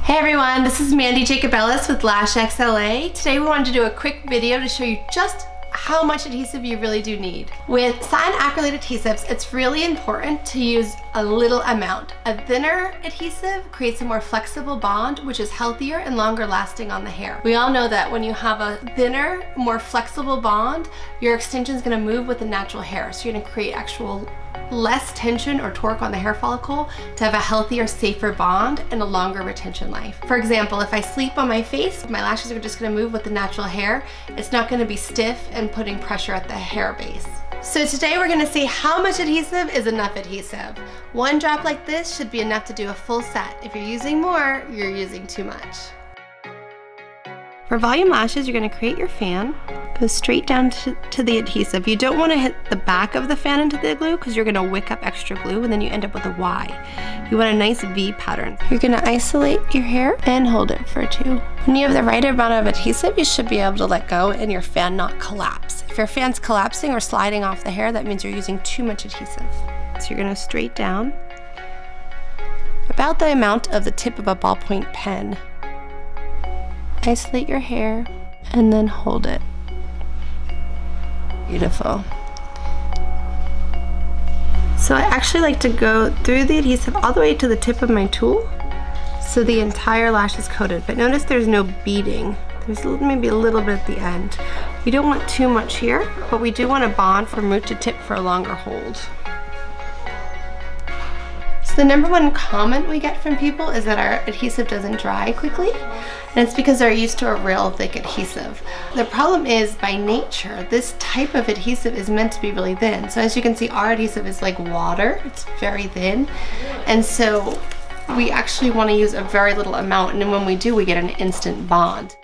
Hey everyone, this is Mandy Jacobellis with LAshX LA. Today we wanted to do a quick video to show you just how much adhesive you really do need. With satin acrylate adhesives, it's really important to use a little amount. A thinner adhesive creates a more flexible bond, which is healthier and longer lasting on the hair. We all know that when you have a thinner, more flexible bond, your extension is going to move with the natural hair. So you're going to create actual less tension or torque on the hair follicle to have a healthier, safer bond and a longer retention life. For example, if I sleep on my face, my lashes are just going to move with the natural hair. It's not going to be stiff and putting pressure at the hair base. So today we're going to see how much adhesive is enough adhesive. One drop like this should be enough to do a full set. If you're using more, you're using too much. For volume lashes, you're going to create your fan. Go straight down to the adhesive. You don't want to hit the back of the fan into the glue because you're going to wick up extra glue and then you end up with a Y. You want a nice V pattern. You're going to isolate your hair and hold it for 2. When you have the right amount of adhesive, you should be able to let go and your fan not collapse. If your fan's collapsing or sliding off the hair, that means you're using too much adhesive. So you're going to straight down about the amount of the tip of a ballpoint pen. Isolate your hair and then hold it. Beautiful. So I actually like to go through the adhesive all the way to the tip of my tool so the entire lash is coated. But notice there's no beading. There's maybe a little bit at the end. We don't want too much here, but we do want a bond from root to tip for a longer hold. So the number one comment we get from people is that our adhesive doesn't dry quickly, and it's because they're used to a real thick adhesive. The problem is, by nature, this type of adhesive is meant to be really thin. So as you can see, our adhesive is like water. It's very thin, and so we actually want to use a very little amount, and then when we do, we get an instant bond.